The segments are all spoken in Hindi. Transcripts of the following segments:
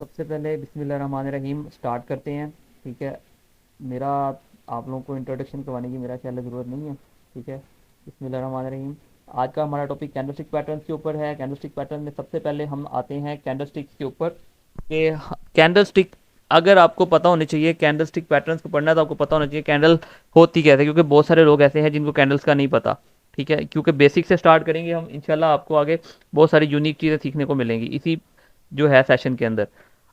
सबसे पहले बिस्मिल्लाहिर्रहमानिर्रहीम स्टार्ट करते हैं। ठीक है। मेरा आप लोगों को इंट्रोडक्शन करवाने की मेरा ख्याल है ज़रूरत नहीं है। ठीक है। बिस्मिल्लाहिर्रहमानिर्रहीम। आज का हमारा टॉपिक कैंडलस्टिक पैटर्न्स के ऊपर है। कैंडलस्टिक पैटर्न में सबसे पहले हम आते हैं कैंडलस्टिक्स के ऊपर कि कैंडलस्टिक, अगर आपको पता होनी चाहिए कैंडलस्टिक पैटर्न्स को पढ़ना है तो आपको पता होना चाहिए कैंडल होती कैसे, क्योंकि बहुत सारे लोग ऐसे हैं जिनको कैंडल्स का नहीं पता। ठीक है, क्योंकि बेसिक से स्टार्ट करेंगे हम, इंशाल्लाह आपको आगे बहुत सारी यूनिक चीज़ें सीखने को मिलेंगी इसी जो है सेशन के अंदर।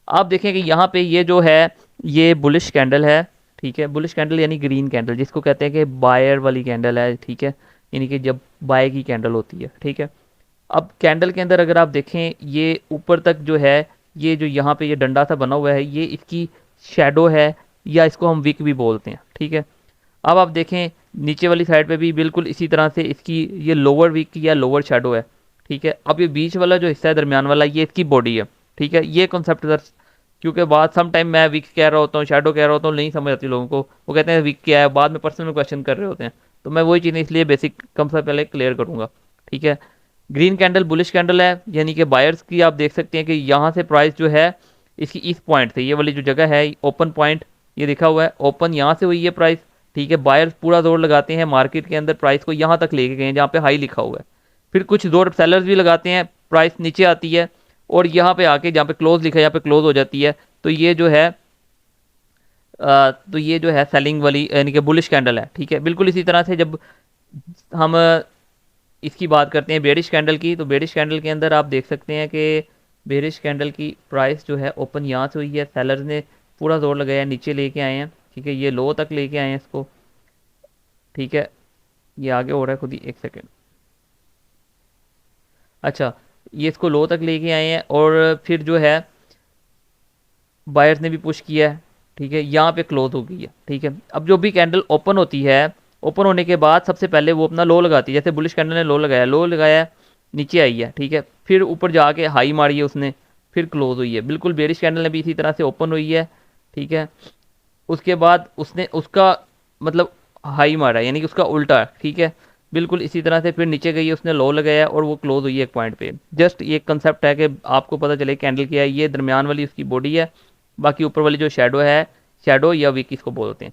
आप देखें कि यहाँ पे ये जो है ये बुलिश कैंडल है। ठीक है, बुलिश कैंडल यानी ग्रीन कैंडल जिसको कहते हैं कि बायर वाली कैंडल है। ठीक है, यानी कि जब बाय की कैंडल होती है। ठीक है। अब कैंडल के अंदर अगर आप देखें ये ऊपर तक जो है, ये जो यहाँ पे ये डंडा सा बना हुआ है ये इसकी शेडो है, या इसको हम विक भी बोलते हैं। ठीक है। अब आप देखें नीचे वाली साइड पे भी बिल्कुल इसी तरह से इसकी ये लोअर विक या लोअर शेडो है। ठीक है। अब ये बीच वाला जो हिस्सा है दरमियान वाला ये इसकी बॉडी है। ठीक है, ये कॉन्सेप्ट सर, क्योंकि बाद सम टाइम मैं विक कह रहा होता हूँ शेडो कह रहा होता हूँ, नहीं समझ आती लोगों को, वो कहते हैं विक क्या है, बाद में पर्सनल में क्वेश्चन कर रहे होते हैं। तो मैं वही चीज़ें इसलिए बेसिक कम से पहले क्लियर करूँगा। ठीक है। ग्रीन कैंडल बुलिश कैंडल है, यानी कि बायर्स की आप देख सकते हैं कि यहाँ से प्राइस जो है इसकी इस पॉइंट से, ये वाली जो जगह है ओपन पॉइंट, ये लिखा हुआ है ओपन, यहाँ से हुई है प्राइस। ठीक है, बायर्स पूरा जोर लगाते हैं मार्केट के अंदर प्राइस को यहाँ तक लेके गए जहाँ पे हाई लिखा हुआ है। फिर कुछ जोर सेलर्स भी लगाते हैं, प्राइस नीचे आती है और यहाँ पे आके जहाँ पे क्लोज लिखा है यहाँ पे क्लोज हो जाती है। तो ये जो है सेलिंग वाली यानी कि बुलिश कैंडल है। ठीक है, बिल्कुल इसी तरह से जब हम इसकी बात करते हैं बेरिश कैंडल की, तो बेरिश कैंडल के अंदर आप देख सकते हैं कि बेरिश कैंडल की प्राइस जो है ओपन यहाँ से हुई है, सेलर्स ने पूरा जोर लगाया नीचे लेके आए हैं। ठीक है, ये लो तक लेके आए हैं इसको। ठीक है, ये आगे हो रहा है खुद ही, एक सेकेंड। अच्छा, ये इसको लो तक लेके आए हैं और फिर जो है बायर्स ने भी पुश किया है। ठीक है, यहाँ पे क्लोज हो गई है। ठीक है, अब जो भी कैंडल ओपन होती है, ओपन होने के बाद सबसे पहले वो अपना लो लगाती है। जैसे बुलिश कैंडल ने लो लगाया, नीचे आई है। ठीक है, फिर ऊपर जाके हाई मारी है उसने, फिर क्लोज हुई है। बिल्कुल बेरिश कैंडल ने भी इसी तरह से ओपन हुई है। ठीक है, उसके बाद उसने उसका मतलब हाई मारा यानी कि उसका उल्टा। ठीक है, बिल्कुल इसी तरह से फिर नीचे गई है, उसने लो लगाया और वो क्लोज हुई है एक पॉइंट पे। जस्ट ये कंसेप्ट है कि आपको पता चले कैंडल क्या है। ये दरमियान वाली उसकी बॉडी है, बाकी ऊपर वाली जो शेडो है, शेडो या वीक इसको बोलते हैं।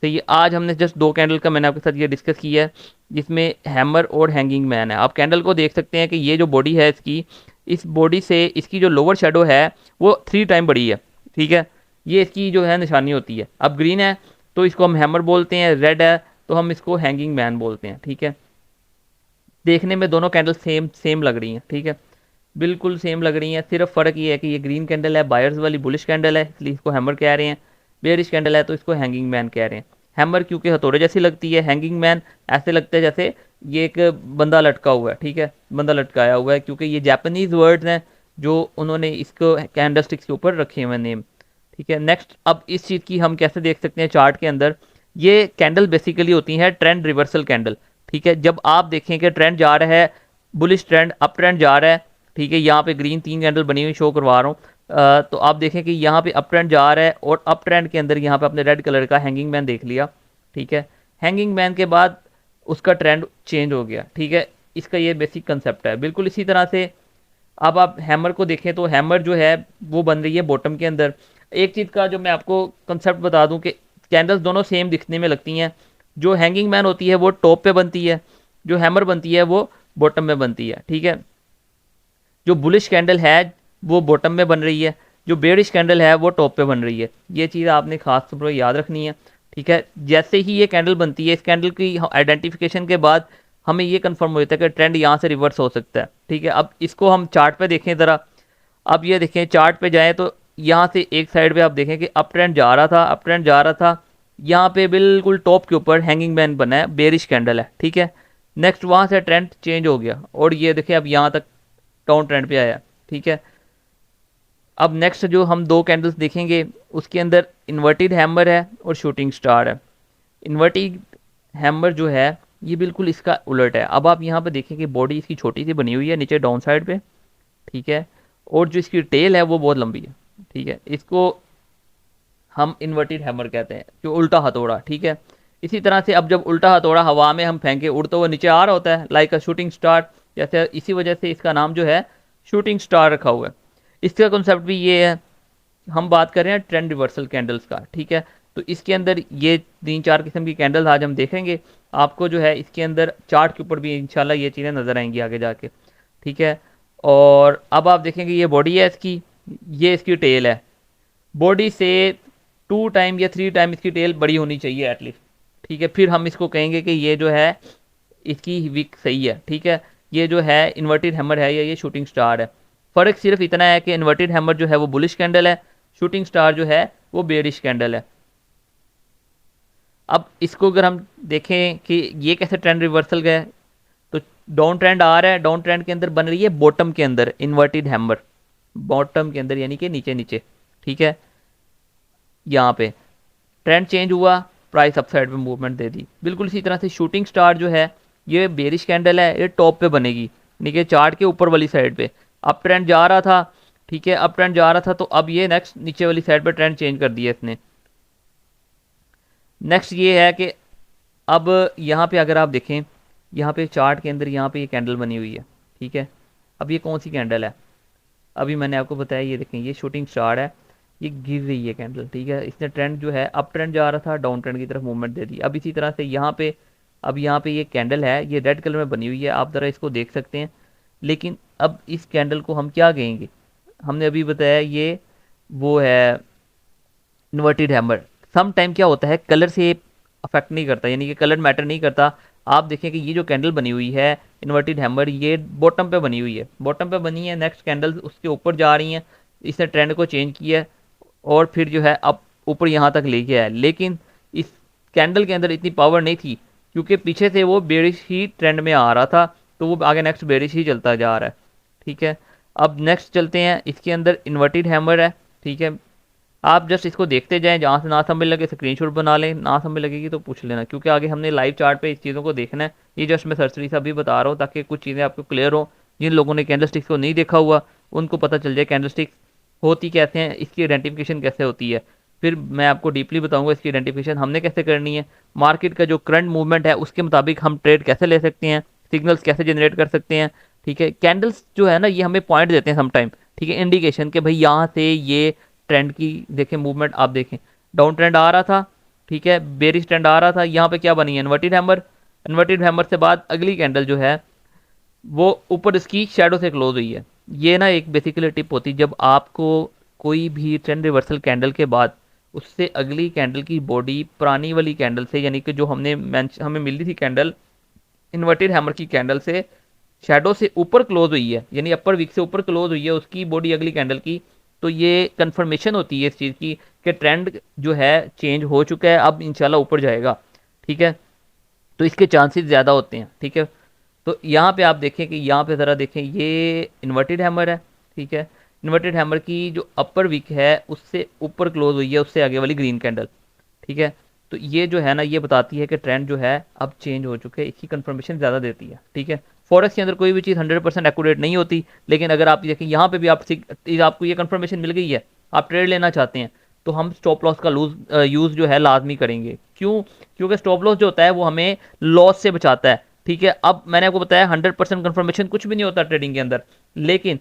तो ये आज हमने जस्ट दो कैंडल का मैंने आपके साथ ये डिस्कस किया है, जिसमें हैमर और हैंगिंग मैन है। आप कैंडल को देख सकते हैं कि ये जो बॉडी है इसकी, इस बॉडी से इसकी जो लोअर शेडो है वो 3 टाइम बड़ी है। ठीक है, ये इसकी जो है निशानी होती है। अब ग्रीन है तो इसको हम हैमर बोलते हैं, रेड है तो हम इसको हैंगिंग मैन बोलते हैं। ठीक है, देखने में दोनों कैंडल सेम सेम लग रही हैं। ठीक है, बिल्कुल सेम लग रही हैं, सिर्फ फ़र्क ये है कि ये ग्रीन कैंडल है बायर्स वाली बुलिश कैंडल है, इसलिए इसको हैमर कह रहे हैं। बेयरिश कैंडल है तो इसको हैंगिंग मैन कह रहे हैं। हैमर क्योंकि हथौड़े जैसी लगती है, हैंगिंग मैन ऐसे लगता है जैसे ये एक बंदा लटका हुआ है। ठीक है, बंदा लटकाया हुआ है, क्योंकि ये जापानीज वर्ड्स हैं जो उन्होंने इसको कैंडलस्टिक्स के ऊपर रखे हुए नेम। ठीक है, नेक्स्ट अब इस चीज़ की हम कैसे देख सकते हैं चार्ट के अंदर। ये कैंडल बेसिकली होती है ट्रेंड रिवर्सल कैंडल। ठीक है, जब आप देखें कि ट्रेंड जा रहा है, बुलिश ट्रेंड अप ट्रेंड जा रहा है। ठीक है, यहाँ पे ग्रीन 3 कैंडल बनी हुई शो करवा रहा हूँ। तो आप देखें कि यहाँ पे अप ट्रेंड जा रहा है और अप ट्रेंड के अंदर यहाँ पे आपने रेड कलर का हैंगिंग मैन देख लिया। ठीक है, हैंगिंग मैन के बाद उसका ट्रेंड चेंज हो गया। ठीक है, इसका ये बेसिक कंसेप्ट है। बिल्कुल इसी तरह से अब आप हैमर को देखें तो हैमर जो है वो बन रही है बॉटम के अंदर। एक चीज़ का जो मैं आपको कंसेप्ट बता दूं कि कैंडल्स दोनों सेम दिखने में लगती हैं। जो हैंगिंग मैन होती है वो टॉप पे बनती है, जो हैमर बनती है वो बॉटम में बनती है। ठीक है, जो बुलिश कैंडल है वो बॉटम में बन रही है, जो बेरिश कैंडल है वो टॉप पे बन रही है। ये चीज़ आपने खास तौर पर याद रखनी है। ठीक है, जैसे ही ये कैंडल बनती है, इस कैंडल की आइडेंटिफिकेशन के बाद हमें ये कंफर्म हो जाता है कि ट्रेंड यहाँ से रिवर्स हो सकता है। ठीक है, अब इसको हम चार्ट पे देखें ज़रा। अब ये देखें चार्ट पे जाएं तो यहाँ से एक साइड पे आप देखें कि अप ट्रेंड जा रहा था, अप ट्रेंड जा रहा था। यहाँ पे बिल्कुल टॉप के ऊपर हैंगिंग मैन बना है, बेरिश कैंडल है। ठीक है, नेक्स्ट वहाँ से ट्रेंड चेंज हो गया और ये देखें अब यहाँ तक डाउन ट्रेंड पे आया। ठीक है, अब नेक्स्ट जो हम दो कैंडल्स देखेंगे उसके अंदर इन्वर्टेड हैमर है और शूटिंग स्टार है। इन्वर्टेड हैमर जो है ये बिल्कुल इसका उलट है। अब आप यहाँ पे देखें कि बॉडी इसकी छोटी सी बनी हुई है नीचे डाउन साइड पे। ठीक है, और जो इसकी टेल है वो बहुत लंबी है। ठीक है, इसको हम इन्वर्टेड हैमर कहते हैं, जो उल्टा हथौड़ा। ठीक है, इसी तरह से अब जब उल्टा हथौड़ा हवा में हम फेंके उड़ता हुआ नीचे आ रहा होता है लाइक अ शूटिंग स्टार, जैसे इसी वजह से इसका नाम जो है शूटिंग स्टार रखा हुआ है। इसका कॉन्सेप्ट भी ये है हम बात कर रहे हैं ट्रेंड रिवर्सल कैंडल्स का, ठीक है। तो इसके अंदर ये 3-4 किस्म की कैंडल आज हम देखेंगे। आपको जो है इसके अंदर चार्ट के ऊपर भी इंशाल्लाह ये चीज़ें नज़र आएंगी आगे जाके, ठीक है। और अब आप देखेंगे ये बॉडी है इसकी, ये इसकी टेल है। बॉडी से 2 टाइम या 3 टाइम इसकी टेल बड़ी होनी चाहिए एटलीस्ट, ठीक है। फिर हम इसको कहेंगे कि ये जो है इसकी विक सही है, ठीक है। ये जो है इन्वर्टेड हैमर है या ये शूटिंग स्टार है। फ़र्क सिर्फ इतना है कि इन्वर्टेड हैमर जो है वो बुलिश कैंडल है, शूटिंग स्टार जो है वो बेरिश कैंडल है। अब इसको अगर हम देखें कि ये कैसे ट्रेंड रिवर्सल गया, तो डाउन ट्रेंड आ रहा है, डाउन ट्रेंड के अंदर बन रही है बॉटम के अंदर इन्वर्टेड हैमर, बॉटम के अंदर यानी कि नीचे नीचे, ठीक है। यहाँ पे ट्रेंड चेंज हुआ, प्राइस अप साइड पे मूवमेंट दे दी। बिल्कुल इसी तरह से शूटिंग स्टार जो है ये बेरिश कैंडल है, ये टॉप पे बनेगी, यानी कि चार्ट के ऊपर वाली साइड पे अप ट्रेंड जा रहा था, ठीक है। अप ट्रेंड जा रहा था तो अब ये नेक्स्ट नीचे वाली साइड पे ट्रेंड चेंज कर दिया इसने। नेक्स्ट ये है कि अब यहाँ पे अगर आप देखें, यहाँ पे चार्ट के अंदर यहाँ पे ये कैंडल बनी हुई है, ठीक है। अब ये कौन सी कैंडल है, अभी मैंने आपको बताया, ये देखें ये शूटिंग स्टार है, ये गिर रही है कैंडल, ठीक है। इसने ट्रेंड जो है अप ट्रेंड जा रहा था, डाउन ट्रेंड की तरफ मूवमेंट दे दी। अब इसी तरह से यहाँ पे, अब यहाँ पे ये कैंडल है, ये रेड कलर में बनी हुई है, आप ज़रा इसको देख सकते हैं। लेकिन अब इस कैंडल को हम क्या कहेंगे, हमने अभी बताया ये वो है इन्वर्टेड हैमर। सम टाइम क्या होता है कलर से अफेक्ट नहीं करता, यानी कि कलर मैटर नहीं करता। आप देखें कि ये जो कैंडल बनी हुई है इन्वर्टेड हैमर, ये बॉटम पे बनी हुई है, बॉटम पे बनी है, नेक्स्ट कैंडल उसके ऊपर जा रही हैं, इसने ट्रेंड को चेंज किया है और फिर जो है अब ऊपर यहाँ तक लेके आया। लेकिन इस कैंडल के अंदर इतनी पावर नहीं थी क्योंकि पीछे से वो बेरिश ही ट्रेंड में आ रहा था, तो वो आगे नेक्स्ट बेरिश ही चलता जा रहा है, ठीक है। अब नेक्स्ट चलते हैं, इसके अंदर इन्वर्टेड हैमर है, ठीक है। आप जस्ट इसको देखते जाएं, जहाँ से ना समझ लगे स्क्रीनशॉट बना लें, ना समझ लगेगी तो पूछ लेना, क्योंकि आगे हमने लाइव चार्ट पे इस चीज़ों को देखना है। ये जस्ट मैं सरसरी सा भी बता रहा हूँ ताकि कुछ चीज़ें आपको क्लियर हो। जिन लोगों ने कैंडल स्टिक्स को नहीं देखा हुआ उनको पता चल जाए कैंडल स्टिक्स होती कैसे हैं, इसकी आइडेंटिफिकेशन कैसे होती है। फिर मैं आपको डीपली बताऊंगा इसकी आइडेंटिफिकेशन हमने कैसे करनी है, मार्केट का जो करंट मूवमेंट है उसके मुताबिक हम ट्रेड कैसे ले सकते हैं, सिग्नल्स कैसे जनरेट कर सकते हैं, ठीक है। कैंडल्स जो है ना ये हमें पॉइंट देते हैं समटाइम, ठीक है, इंडिकेशन के भाई यहाँ से ये ट्रेंड की देखें मूवमेंट, आप देखें डाउन ट्रेंड आ रहा था, ठीक है, बेरिश ट्रेंड आ रहा था, यहाँ पे क्या बनी है इन्वर्टेड हैमर। इन्वर्टेड हैमर से बाद अगली कैंडल जो है वो ऊपर इसकी शेडो से क्लोज हुई है। ये ना एक बेसिकली टिप होती है, जब आपको कोई भी ट्रेंड रिवर्सल कैंडल के बाद उससे अगली कैंडल की बॉडी पुरानी वाली कैंडल से, यानी कि जो हमें मिली थी कैंडल इन्वर्टेड हैमर की कैंडल से शेडो से ऊपर क्लोज हुई है, यानी अपर वीक से ऊपर क्लोज हुई है उसकी बॉडी अगली कैंडल की, तो ये कंफर्मेशन होती है इस चीज़ की कि ट्रेंड जो है चेंज हो चुका है, अब इंशाल्लाह ऊपर जाएगा, ठीक है। तो इसके चांसेस ज़्यादा होते हैं, ठीक है। तो यहाँ पे आप देखें कि यहाँ पे ज़रा देखें ये इन्वर्टेड हैमर है, ठीक है। इन्वर्टेड हैमर की जो अपर वीक है उससे ऊपर क्लोज हुई है उससे आगे वाली ग्रीन कैंडल, ठीक है। तो ये जो है ना ये बताती है कि ट्रेंड जो है अब चेंज हो चुके हैं, इसकी कंफर्मेशन ज़्यादा देती है, ठीक है। फॉरेक्स के अंदर कोई भी चीज़ 100% एक्यूरेट नहीं होती, लेकिन अगर आप देखें यहाँ पे भी आपको ये कंफर्मेशन मिल गई है, आप ट्रेड लेना चाहते हैं, तो हम स्टॉप लॉस का यूज़ जो है लाजमी करेंगे। क्यों? क्योंकि स्टॉप लॉस जो होता है वो हमें लॉस से बचाता है, ठीक है। अब मैंने आपको बताया 100% कंफर्मेशन कुछ भी नहीं होता ट्रेडिंग के अंदर, लेकिन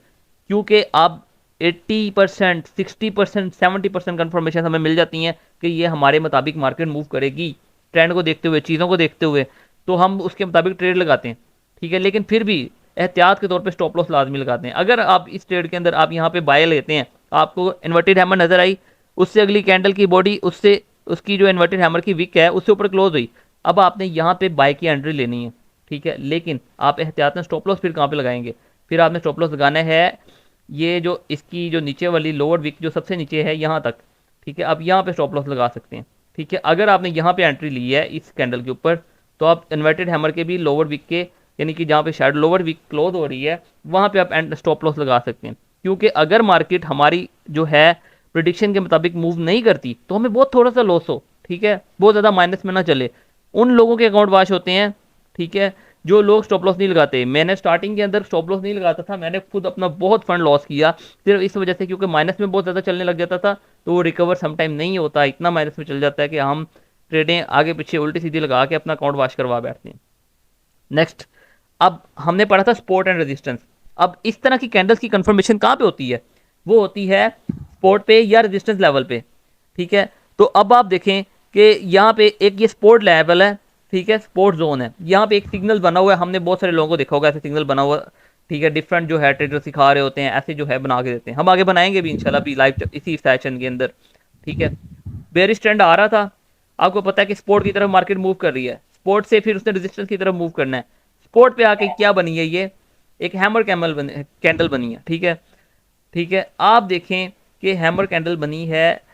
क्योंकि आप 80%, 60%, 70% कंफर्मेशन हमें मिल जाती हैं कि ये हमारे मुताबिक मार्केट मूव करेगी, ट्रेंड को देखते हुए, चीज़ों को देखते हुए, तो हम उसके मुताबिक ट्रेड लगाते हैं, ठीक है। लेकिन फिर भी एहतियात के तौर पे स्टॉप लॉस लाजमी लगाते हैं। अगर आप इस ट्रेड के अंदर आप यहाँ पे बाय लेते हैं, आपको इन्वर्टेड हैमर नजर आई, उससे अगली कैंडल की बॉडी उससे उसकी जो इन्वर्टेड हैमर की विक है उससे ऊपर क्लोज हुई, अब आपने यहाँ पे बाय की एंट्री लेनी है, ठीक है। लेकिन आप एहतियातन स्टॉप लॉस फिर कहाँ पे लगाएंगे, फिर आपने स्टॉप लॉस लगाना है ये जो इसकी जो नीचे वाली लोअर विक जो सबसे नीचे है यहाँ तक, ठीक है। आप यहाँ पे स्टॉप लॉस लगा सकते हैं, ठीक है। अगर आपने यहाँ पे एंट्री ली है इस कैंडल के ऊपर, तो आप इन्वर्टेड हैमर के भी लोअर विक के, यानी कि जहाँ पे शायद लोअर विक क्लोज हो रही है वहाँ पे आप स्टॉप लॉस लगा सकते हैं। क्योंकि अगर मार्केट हमारी जो है प्रिडिक्शन के मुताबिक मूव नहीं करती तो हमें बहुत थोड़ा सा लॉस हो, ठीक है, बहुत ज़्यादा माइनस में ना चले, उन लोगों के अकाउंट वॉश होते हैं, ठीक है, जो लोग स्टॉप लॉस नहीं लगाते। मैंने स्टार्टिंग के अंदर स्टॉप लॉस नहीं लगाता था, मैंने खुद अपना बहुत फंड लॉस किया सिर्फ इस वजह से क्योंकि माइनस में बहुत ज़्यादा चलने लग जाता था, तो वो रिकवर समटाइम नहीं होता, इतना माइनस में चल जाता है कि हम ट्रेडें आगे पीछे उल्टी सीधी लगा के अपना अकाउंट वॉश करवा बैठते हैं। नेक्स्ट, अब हमने पढ़ा था सपोर्ट एंड रेजिस्टेंस। अब इस तरह की कैंडल्स की कंफर्मेशन कहाँ पे होती है, वो होती है सपोर्ट पे या रेजिस्टेंस लेवल पे। ठीक है, तो अब आप देखें कि यहाँ पे एक ये सपोर्ट लेवल है, ठीक है, सपोर्ट जोन है, यहाँ पे एक सिग्नल बना हुआ है, हमने बहुत सारे लोगों को देखा होगा ऐसे सिग्नल बना हुआ, ठीक है, डिफरेंट जो है ट्रेडर सिखा रहे होते हैं ऐसे जो है बना के देते हैं, हम आगे बनाएंगे भी इंशाल्लाह भी लाइव इसी सेशन के अंदर। ठीक है, बेयरिश ट्रेंड आ रहा था, आपको पता है कि सपोर्ट की तरफ मार्केट मूव कर रही है, सपोर्ट से फिर उसने रेजिस्टेंस की तरफ मूव करना है, सपोर्ट पे आके क्या बनी है, ये एक हैमर कैंडल बनी है। ठीक है, ठीक है, आप देखें कि हैमर कैंडल बनी है,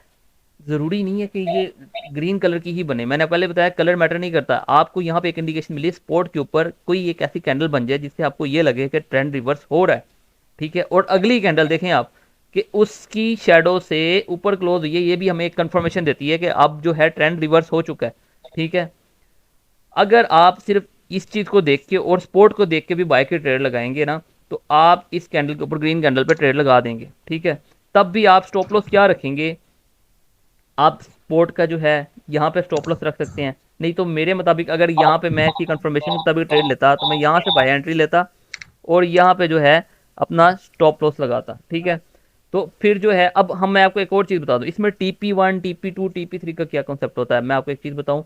ज़रूरी नहीं है कि ये ग्रीन कलर की ही बने, मैंने पहले बताया कलर मैटर नहीं करता, आपको यहाँ पे एक इंडिकेशन मिली सपोर्ट के ऊपर कोई एक ऐसी कैंडल बन जाए जिससे आपको ये लगे कि ट्रेंड रिवर्स हो रहा है। ठीक है, और अगली कैंडल देखें आप कि उसकी शेडो से ऊपर क्लोज हुई है, ये भी हमें एक कंफर्मेशन देती है कि अब जो है ट्रेंड रिवर्स हो चुका है। ठीक है, अगर आप सिर्फ इस चीज़ को देख के और सपोर्ट को देख के भी बाय के ट्रेड लगाएंगे ना, तो आप इस कैंडल के ऊपर ग्रीन कैंडल पे ट्रेड लगा देंगे। ठीक है, तब भी आप स्टॉप लॉस क्या रखेंगे, आप सपोर्ट का जो है यहाँ पे स्टॉप लॉस रख सकते हैं, नहीं तो मेरे मुताबिक अगर यहाँ पे मैं इसकी कंफर्मेशन के मुताबिक ट्रेड लेता तो मैं यहाँ से बाय एंट्री लेता और यहाँ पे जो है अपना स्टॉप लॉस लगाता। ठीक है, तो फिर जो है अब मैं आपको एक और चीज़ बता दूं, इसमें TP1 TP2 TP3 का क्या कॉन्सेप्ट होता है, मैं आपको एक चीज़ बताऊं,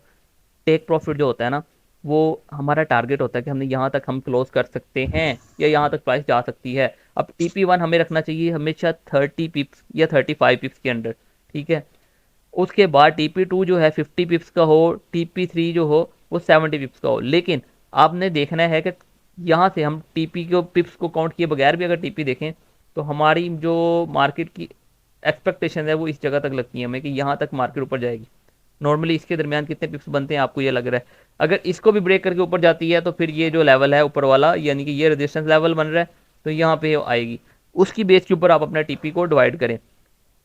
टेक प्रॉफिट जो होता है ना, वो हमारा टारगेट होता है कि हमने यहाँ तक हम क्लोज कर सकते हैं या यहाँ तक प्राइस जा सकती है। अब TP1 हमें रखना चाहिए हमेशा 30 पिप्स या 35 पिप्स के अंडर। ठीक है, उसके बाद TP2 जो है 50 पिप्स का हो, TP3 जो हो वो 70 पिप्स का हो, लेकिन आपने देखना है कि यहाँ से हम TP को पिप्स को काउंट किए बगैर भी अगर TP देखें तो हमारी जो मार्केट की एक्सपेक्टेशन है वो इस जगह तक लगती है हमें कि यहाँ तक मार्केट ऊपर जाएगी। नॉर्मली इसके दरमियान कितने पिप्स बनते हैं आपको ये लग रहा है, अगर इसको भी ब्रेक करके ऊपर जाती है तो फिर ये जो लेवल है ऊपर वाला यानी कि ये रेजिस्टेंस लेवल बन रहा है तो यहाँ पे आएगी, उसकी बेस के ऊपर आप अपना TP को डिवाइड करें।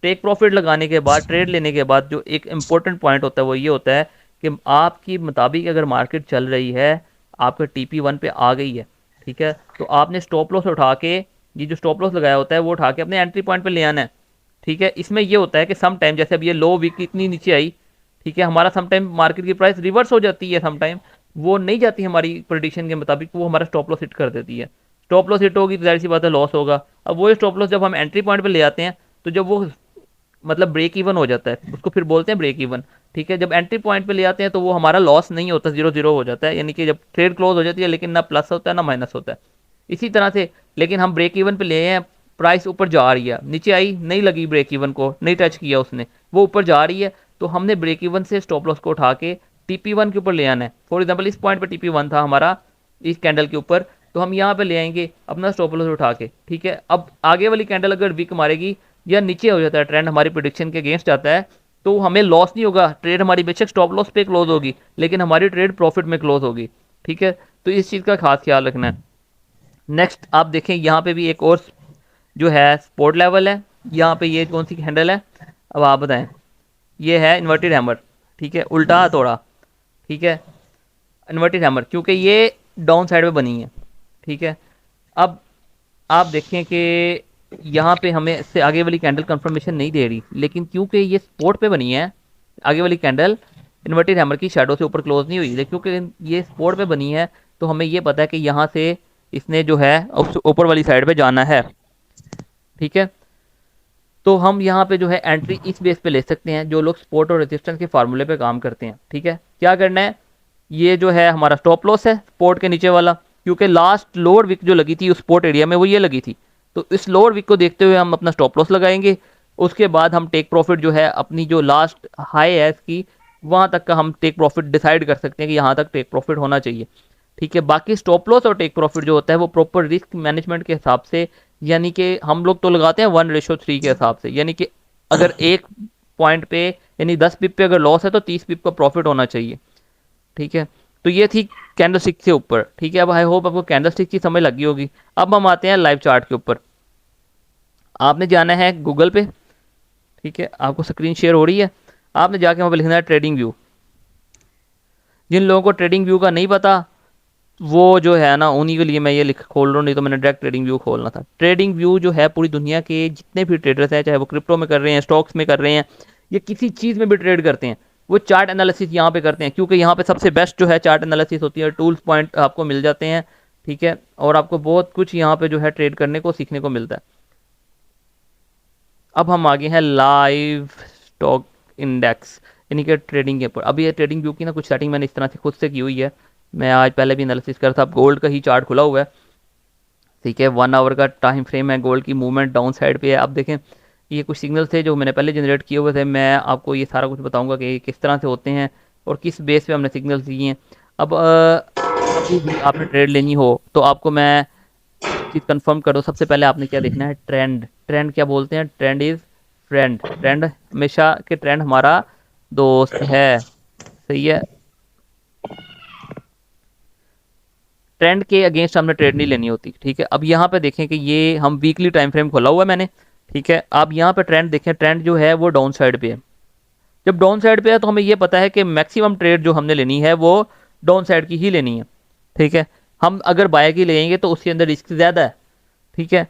टेक प्रॉफिट लगाने के बाद ट्रेड लेने के बाद जो एक इम्पोर्टेंट पॉइंट होता है वो ये होता है कि आपकी मुताबिक अगर मार्केट चल रही है आपका TP1 पे आ गई है, ठीक है, तो आपने स्टॉप लॉस उठा के, ये जो स्टॉप लॉस लगाया होता है वो उठा के अपने एंट्री पॉइंट पे ले आना है। ठीक है, इसमें ये होता है कि सम टाइम जैसे अब ये लो वीक इतनी नीचे आई, ठीक है, हमारा सम टाइम मार्केट की प्राइस रिवर्स हो जाती है, सम टाइम वो नहीं जाती हमारी प्रोडिक्शन के मुताबिक, वो हमारा स्टॉप लॉस हिट कर देती है, स्टॉप लॉस हिट होगी तो जाहिर सी बात है लॉस होगा। अब वो स्टॉप लॉस जब हम एंट्री पॉइंट पे ले आते हैं तो जब वो मतलब ब्रेक इवन हो जाता है, उसको फिर बोलते हैं ब्रेक इवन। ठीक है, जब एंट्री पॉइंट पे ले आते हैं तो वो हमारा लॉस नहीं होता, 0-0 हो जाता है, यानी कि जब ट्रेड क्लोज हो जाती है लेकिन ना प्लस होता है ना माइनस होता है। इसी तरह से लेकिन हम ब्रेक इवन पे ले हैं, प्राइस ऊपर जा रही है, नीचे आई नहीं लगी ब्रेक इवन को, नहीं टच किया उसने, वो ऊपर जा रही है, तो हमने ब्रेक इवन से स्टॉप लॉस को उठा के TP1 के ऊपर ले आना है। फॉर एग्जाम्पल इस पॉइंट पर TP1 था हमारा इस कैंडल के ऊपर, तो हम यहाँ पे ले आएंगे अपना स्टॉप लॉस उठा के। ठीक है, अब आगे वाली कैंडल अगर वीक मारेगी या नीचे हो जाता है, ट्रेंड हमारी प्रिडिक्शन के अगेंस्ट जाता है, तो हमें लॉस नहीं होगा, ट्रेड हमारी बेशक स्टॉप लॉस पे क्लोज होगी लेकिन हमारी ट्रेड प्रॉफिट में क्लोज होगी। ठीक है, तो इस चीज़ का खास ख्याल रखना है। नेक्स्ट आप देखें यहाँ पे भी एक और जो है सपोर्ट लेवल है, यहाँ पे ये कौन सी हैंडल है, अब आप बताएं, ये है इन्वर्टेड हैमर। ठीक है, उल्टा तोड़ा। ठीक है, इन्वर्टेड हैमर क्योंकि ये डाउन साइड में बनी है। ठीक है, अब आप देखें कि यहाँ पे हमें इससे आगे वाली कैंडल कंफर्मेशन नहीं दे रही, लेकिन क्योंकि ये सपोर्ट पे बनी है, आगे वाली कैंडल इन्वर्टेड हैमर की शैडो से ऊपर क्लोज नहीं हुई, लेकिन क्योंकि ये सपोर्ट पे बनी है तो हमें ये पता है कि यहाँ से इसने जो है ऊपर वाली साइड पे जाना है। ठीक है, तो हम यहाँ पे जो है एंट्री इस बेस पे ले सकते हैं जो लोग सपोर्ट और रेजिस्टेंस के फार्मूले पे काम करते हैं। ठीक है, क्या करना है, ये जो है हमारा स्टॉप लॉस है सपोर्ट के नीचे वाला, क्योंकि लास्ट लोअर विक जो लगी थी उस सपोर्ट एरिया में वो ये लगी थी, तो इस लोअर विक को देखते हुए हम अपना स्टॉप लॉस लगाएंगे। उसके बाद हम टेक प्रॉफिट जो है अपनी जो लास्ट हाई है इसकी वहाँ तक का हम टेक प्रॉफिट डिसाइड कर सकते हैं कि यहाँ तक टेक प्रॉफिट होना चाहिए। ठीक है, बाकी स्टॉप लॉस और टेक प्रॉफिट जो होता है वो प्रॉपर रिस्क मैनेजमेंट के हिसाब से, यानी कि हम लोग तो लगाते हैं 1:3 के हिसाब से, यानी कि अगर एक पॉइंट पे यानी 10 पिप पे अगर लॉस है तो 30 पिप का प्रॉफिट होना चाहिए। ठीक है, तो ये थी कैंडल स्टिक से ऊपर। ठीक है, अब आई होप आपको कैंडल स्टिक की समझ लगी होगी। अब हम आते हैं लाइव चार्ट के ऊपर। आपने जाना है गूगल पे, ठीक है, आपको स्क्रीन शेयर हो रही है, आपने जाके वहाँ पे लिखना है ट्रेडिंग व्यू। जिन लोगों को ट्रेडिंग व्यू का नहीं पता वो जो है ना उन्हीं के लिए मैं ये लिख खोल रहा हूँ, नहीं तो मैंने डायरेक्ट ट्रेडिंग व्यू खोलना था। ट्रेडिंग व्यू जो है पूरी दुनिया के जितने भी ट्रेडर्स हैं, चाहे वो क्रिप्टो में कर रहे हैं, स्टॉक्स में कर रहे हैं या किसी चीज़ में भी ट्रेड करते हैं, वो चार्ट एनालिसिस यहाँ पे करते हैं, क्योंकि यहाँ पे सबसे बेस्ट जो है चार्ट एनालिसिस होती है, टूल्स पॉइंट आपको मिल जाते हैं। ठीक है, और आपको बहुत कुछ यहाँ पे जो है ट्रेड करने को सीखने को मिलता है। अब हम आगे हैं लाइव स्टॉक इंडेक्स, यानी कि ट्रेडिंग के ऊपर। अब ये ट्रेडिंग व्यू की ना कुछ सेटिंग मैंने इस तरह से खुद से की हुई है। मैं आज पहले भी एनालिसिस कर था। अब गोल्ड का ही चार्ट खुला हुआ है, ठीक है। 1 आवर का टाइम फ्रेम है, गोल्ड की मूवमेंट डाउन साइड पे है। अब देखें, ये कुछ सिग्नल थे जो मैंने पहले जनरेट किए हुए थे। मैं आपको ये सारा कुछ बताऊंगा कि किस तरह से होते हैं और किस बेस पे हमने सिग्नल्स दिए हैं। अब कभी भी आपने ट्रेड लेनी हो तो आपको मैं एक चीज़ कंफर्म करो, सबसे पहले आपने क्या देखना है, ट्रेंड। ट्रेंड क्या बोलते हैं, ट्रेंड इज फ्रेंड। ट्रेंड हमेशा के ट्रेंड हमारा दोस्त है, सही है। ट्रेंड के अगेंस्ट हमने ट्रेड नहीं लेनी होती, ठीक है। अब यहाँ पे देखें कि ये हम वीकली टाइम फ्रेम खोला हुआ है मैंने, ठीक है। आप यहाँ पे ट्रेंड देखें, ट्रेंड जो है वो डाउन साइड पे है। जब डाउन साइड पे है तो हमें ये पता है कि मैक्सिमम ट्रेड जो हमने लेनी है वो डाउन साइड की ही लेनी है, ठीक है। हम अगर बाय की लेंगे तो उसके अंदर रिस्क ज़्यादा है, ठीक है।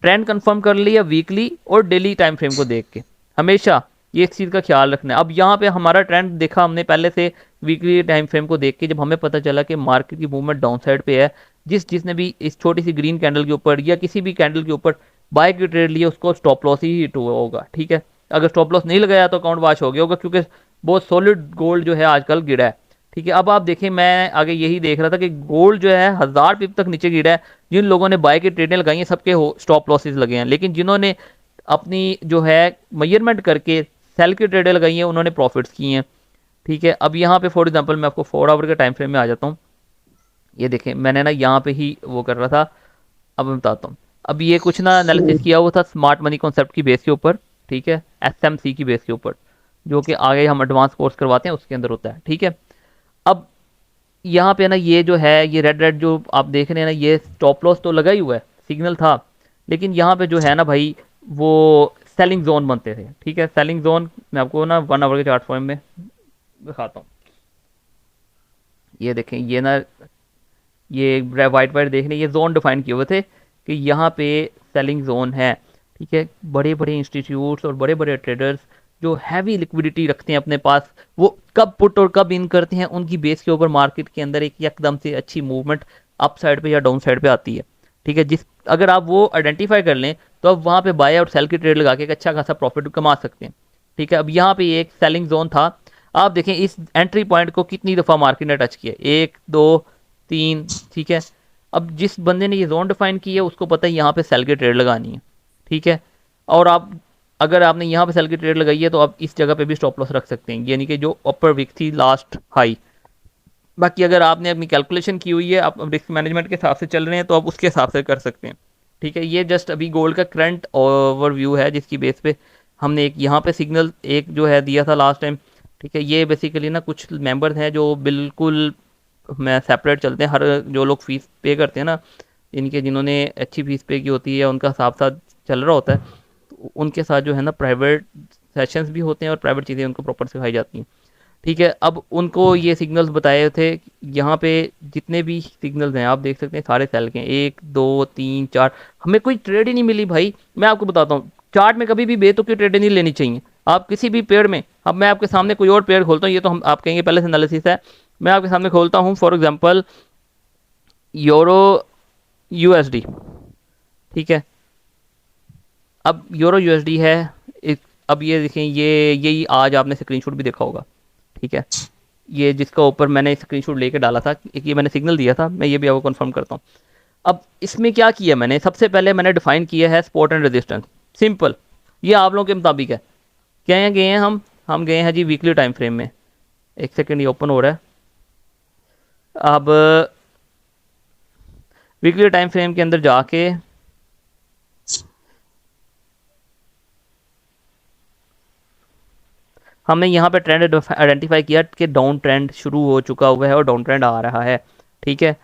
ट्रेंड कंफर्म कर लिया वीकली और डेली टाइम फ्रेम को देख के, हमेशा ये इस चीज़ का ख्याल रखना है। अब यहाँ पे हमारा ट्रेंड देखा हमने पहले से वीकली टाइम फ्रेम को देख के, जब हमें पता चला कि मार्केट की मूवमेंट डाउन साइड पे है, जिसने भी इस छोटी सी ग्रीन कैंडल के ऊपर या किसी भी कैंडल के ऊपर बाय की ट्रेड लिए उसको स्टॉप लॉस ही हिट हुआ होगा, ठीक है। अगर स्टॉप लॉस नहीं लगाया तो अकाउंट वॉश हो गया होगा, क्योंकि बहुत सॉलिड गोल्ड जो है आजकल गिरा है, ठीक है। अब आप देखें, मैं आगे यही देख रहा था कि गोल्ड जो है 1000 पिप तक नीचे गिरा है। जिन लोगों ने बाय की ट्रेडें लगाई हैं सबके स्टॉप लॉसेस लगे हैं, लेकिन जिन्होंने अपनी जो है मेजरमेंट करके सेल की ट्रेडें लगाई हैं उन्होंने प्रॉफिट्स किए हैं, ठीक है। अब यहाँ पे फॉर एग्जांपल मैं आपको 4 आवर के टाइम फ्रेम में आ जाता हूँ। ये देखें, मैंने ना यहाँ पे ही वो कर रहा था। अब मैं बताता हूँ। अब ये कुछ ना एनालिसिस किया हुआ था स्मार्ट मनी कॉन्सेप्ट की बेस के ऊपर, ठीक है, एसएमसी की बेस के ऊपर, जो कि आगे हम एडवांस कोर्स करवाते हैं उसके अंदर होता है, ठीक है। अब यहाँ पे ना ये जो है, ये रेड रेड जो आप देख रहे हैं ना, ये स्टॉप लॉस तो लगा ही हुआ है, सिग्नल था। लेकिन यहाँ पे जो है ना भाई, वो सेलिंग जोन बनते थे, ठीक है। सेलिंग जोन मैं आपको ना 1 आवर के चार्ट फॉर्म में दिखाता हूँ। ये देखें, ये ना, ये वाइट वाइट देख रहे हैं, ये जोन डिफाइन किए हुए थे कि यहाँ पे सेलिंग जोन है, ठीक है। बड़े बड़े इंस्टीट्यूट्स और बड़े बड़े ट्रेडर्स जो हैवी लिक्विडिटी रखते हैं अपने पास, वो कब पुट और कब इन करते हैं, उनकी बेस के ऊपर मार्केट के अंदर एक एकदम से अच्छी मूवमेंट अप साइड पे या डाउन साइड पे आती है, ठीक है। जिस अगर आप वो आइडेंटिफाई कर लें तो आप वहाँ पे बाय और सेल की ट्रेड लगा के एक अच्छा खासा प्रॉफिट कमा सकते हैं, ठीक है। अब यहाँ पे एक सेलिंग जोन था। आप देखें इस एंट्री पॉइंट को कितनी दफ़ा मार्केट ने टच किया, 1 2 3, ठीक है। अब जिस बंदे ने ये जोन डिफाइन की है उसको पता है यहाँ पे सेल की ट्रेड लगानी है, ठीक है। और आप अगर आपने यहाँ पे सेल की ट्रेड लगाई है तो आप इस जगह पे भी स्टॉप लॉस रख सकते हैं, यानी कि जो अपर विक थी लास्ट हाई। बाकी अगर आपने अपनी कैलकुलेशन की हुई है, आप रिस्क मैनेजमेंट के हिसाब से चल रहे हैं तो आप उसके हिसाब से कर सकते हैं, ठीक है। ये जस्ट अभी गोल्ड का करंट ओवरव्यू है जिसकी बेस पे हमने एक यहाँ पे सिग्नल एक जो है दिया था लास्ट टाइम, ठीक है। ये बेसिकली ना कुछ मेंबर्स हैं जो बिल्कुल मैं सेपरेट चलते हैं, हर जो लोग फीस पे करते हैं ना, इनके जिन्होंने अच्छी फीस पे की होती है उनका साथ साथ चल रहा होता है, तो उनके साथ जो है ना प्राइवेट सेशंस भी होते हैं और प्राइवेट चीज़ें उनको प्रॉपर सिखाई जाती हैं, ठीक है। अब उनको ये सिग्नल्स बताए थे, यहाँ पे जितने भी सिग्नल्स हैं आप देख सकते हैं सारे सेल के हैं, 1 2 3 4। हमें कोई ट्रेड ही नहीं मिली भाई। मैं आपको बताता हूँ, चार्ट में कभी भी बेतुकी ट्रेड नहीं लेनी चाहिए। आप किसी भी पेड़ में, अब मैं आपके सामने कोई और पेड़ खोलता हूँ, ये तो हम आप कहेंगे पहले से एनालिसिस है, मैं आपके सामने खोलता हूँ फॉर एग्जांपल यूरो यूएसडी, ठीक है। अब यूरो यूएसडी है अब ये देखें, ये यही आज आपने स्क्रीनशॉट भी देखा होगा, ठीक है। ये जिसका ऊपर मैंने स्क्रीनशॉट लेके डाला था, एक ये मैंने सिग्नल दिया था, मैं ये भी आपको कंफर्म करता हूँ। अब इसमें क्या किया मैंने, सबसे पहले मैंने डिफाइन किया है सपोर्ट एंड रेजिस्टेंस, सिंपल। ये आप लोगों के मुताबिक है। क्या गए हैं हम गए हैं जी वीकली टाइम फ्रेम में। एक सेकेंड, ये ओपन हो रहा है। अब वीकली टाइम फ्रेम के अंदर जाके हमने यहाँ पे ट्रेंड आइडेंटिफाई किया कि डाउन ट्रेंड शुरू हो चुका हुआ है और डाउन ट्रेंड आ रहा है, ठीक है।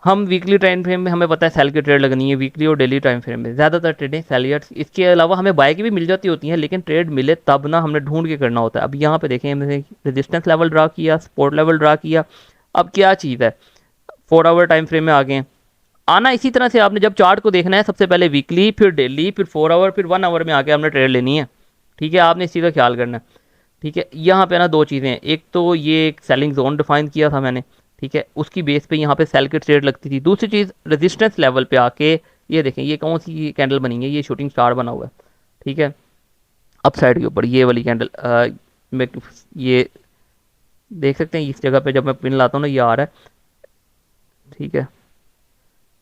हम वीकली टाइम फ्रेम में हमें पता है सेल की ट्रेड लगनी है, वीकली और डेली टाइम फ्रेम में ज़्यादातर ट्रेडें सेलियर्स, इसके अलावा हमें बाय की भी मिल जाती होती हैं, लेकिन ट्रेड मिले तब ना हमने ढूंढ के करना होता है। अब यहाँ पे देखें, हमने रेजिस्टेंस लेवल ड्रा किया, सपोर्ट लेवल ड्रा किया। अब क्या चीज़ है, 4 आवर टाइम फ्रेम में आ गए आना। इसी तरह से आपने जब चार्ट को देखना है, सबसे पहले वीकली, फिर डेली, फिर 4 आवर, फिर 1 आवर में आके हमने ट्रेड लेनी है, ठीक है। आपने इस चीज़ का ख्याल करना है, ठीक है। यहाँ पे ना दो चीज़ें हैं, एक तो ये एक सेलिंग जोन डिफाइन किया था मैंने, ठीक है, उसकी बेस पे यहाँ पे सेल की ट्रेड लगती थी। दूसरी चीज़ रेजिस्टेंस लेवल पे आके, ये देखें ये कौन सी कैंडल बनी है, ये शूटिंग स्टार बना हुआ है, ठीक है, अप साइड के ऊपर ये वाली कैंडल में ये देख सकते हैं इस जगह पे जब मैं पिन लाता हूँ ना ये आ रहा है, ठीक है।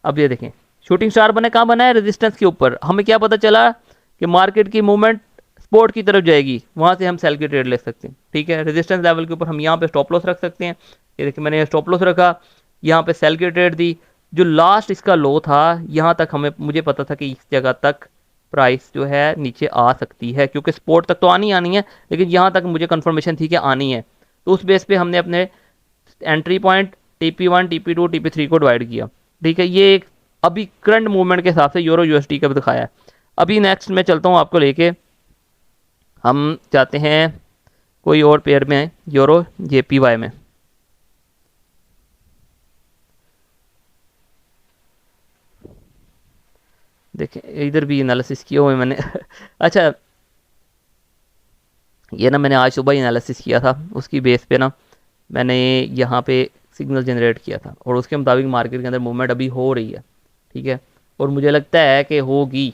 अब ये देखें शूटिंग स्टार बने, कहाँ बना है, रेजिस्टेंस के ऊपर। हमें क्या पता चला कि मार्केट की मूवमेंट सपोर्ट की तरफ जाएगी, वहाँ से हम सेल की ट्रेड ले सकते हैं, ठीक है। रेजिस्टेंस लेवल के ऊपर हम यहाँ पे स्टॉप लॉस रख सकते हैं। ये देखिए मैंने स्टॉप लॉस रखा, यहाँ पे सेल की ट्रेड दी। जो लास्ट इसका लो था यहाँ तक मुझे पता था कि इस जगह तक प्राइस जो है नीचे आ सकती है, क्योंकि सपोर्ट तक तो आनी है, लेकिन यहाँ तक मुझे कंफर्मेशन थी कि आनी है। तो उस बेस पे हमने अपने entry point TP1 TP2 TP3 को डिवाइड किया, ठीक है। ये एक अभी करंट मूवमेंट के हिसाब से यूरो USD का भी दिखाया है। अभी नेक्स्ट मैं चलता हूँ आपको लेके, हम जाते हैं कोई और पेयर में, यूरो JPY में। देखें इधर भी एनालिसिस किया हुआ है मैंने अच्छा, ये ना मैंने आज सुबह ही एनालिसिस किया था, उसकी बेस पे ना मैंने यहाँ पे सिग्नल जनरेट किया था, और उसके मुताबिक मार्केट के अंदर मूवमेंट अभी हो रही है, ठीक है। और मुझे लगता है कि होगी।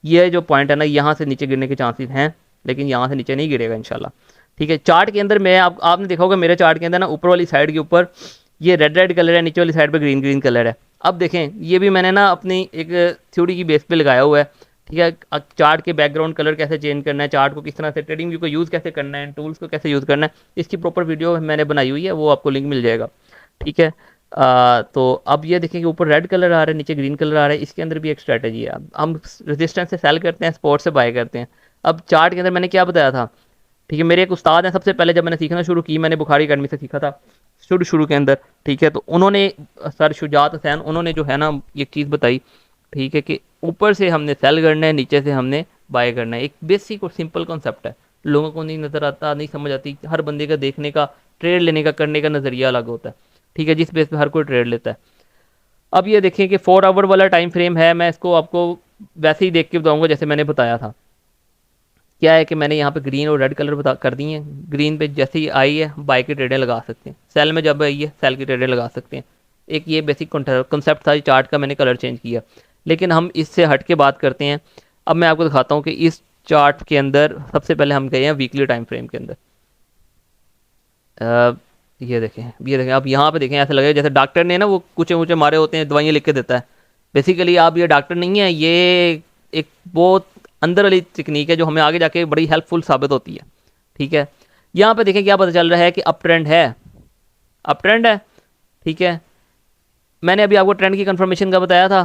ये जो पॉइंट है ना यहाँ से नीचे गिरने के चांसेस हैं, लेकिन यहाँ से नीचे नहीं गिरेगा इंशाल्लाह, ठीक है। चार्ट के अंदर मैं आपने देखा होगा मेरे चार्ट के अंदर ना ऊपर वाली साइड के ऊपर ये रेड रेड कलर है, नीचे वाली साइड पे ग्रीन ग्रीन कलर है। अब देखें ये भी मैंने ना अपनी एक थ्योरी की बेस पे लगाया हुआ है, ठीक है। चार्ट के बैकग्राउंड कलर कैसे चेंज करना है, चार्ट को किस तरह से, ट्रेडिंग व्यू को यूज़ कैसे करना है, टूल्स को कैसे यूज़ करना है, इसकी प्रॉपर वीडियो मैंने बनाई हुई है, वो आपको लिंक मिल जाएगा, ठीक है। तो अब ये देखें कि ऊपर रेड कलर आ रहा है, नीचे ग्रीन कलर आ रहा है, इसके अंदर भी एक स्ट्रैटेजी है। हम रेजिस्टेंस से सेल करते हैं, सपोर्ट से बाय करते हैं। अब चार्ट के अंदर मैंने क्या बताया था, ठीक है। मेरे एक उस्ताद हैं, सबसे पहले जब मैंने सीखना शुरू की, मैंने बुखारी अकेडमी से सीखा था शुरू के अंदर, ठीक है। तो उन्होंने, सर शुजात हुसैन, उन्होंने जो है ना एक चीज़ बताई, ठीक है, कि ऊपर से हमने सेल करना है, नीचे से हमने बाय करना है। एक बेसिक और सिंपल कॉन्सेप्ट है, लोगों को नहीं नज़र आता, नहीं समझ आती। हर बंदे का देखने का, ट्रेड लेने का, करने का नज़रिया अलग होता है, ठीक है, जिस बेस पे हर कोई ट्रेड लेता है। अब ये देखें कि 4 आवर वाला टाइम फ्रेम है, मैं इसको आपको वैसे ही देख के बताऊंगा जैसे मैंने बताया था। क्या है कि मैंने यहाँ पे ग्रीन और रेड कलर बता कर दिए हैं। ग्रीन पे जैसे ही आई है बाय की ट्रेडें लगा सकते हैं, सेल में जब आई है सेल की ट्रेडें लगा सकते हैं। एक ये बेसिक कॉन्सेप्ट था चार्ट का, मैंने कलर चेंज किया। लेकिन हम इससे हट के बात करते हैं। अब मैं आपको दिखाता हूँ कि इस चार्ट के अंदर सबसे पहले हम गए हैं वीकली टाइम फ्रेम के अंदर। ये देखें आप यहाँ पे देखें, ऐसा लगेगा जैसे डॉक्टर ने ना वो कुछ ऊँचे मारे होते हैं, दवाइयाँ लिख के देता है। बेसिकली आप, ये डॉक्टर नहीं है, ये एक बहुत अंदर वाली तकनीक है जो हमें आगे जाके बड़ी हेल्पफुल साबित होती है, ठीक है। यहाँ पे देखें क्या पता चल रहा है कि अप ट्रेंड है, अप ट्रेंड है, ठीक है। मैंने अभी आपको ट्रेंड की कंफर्मेशन का बताया था,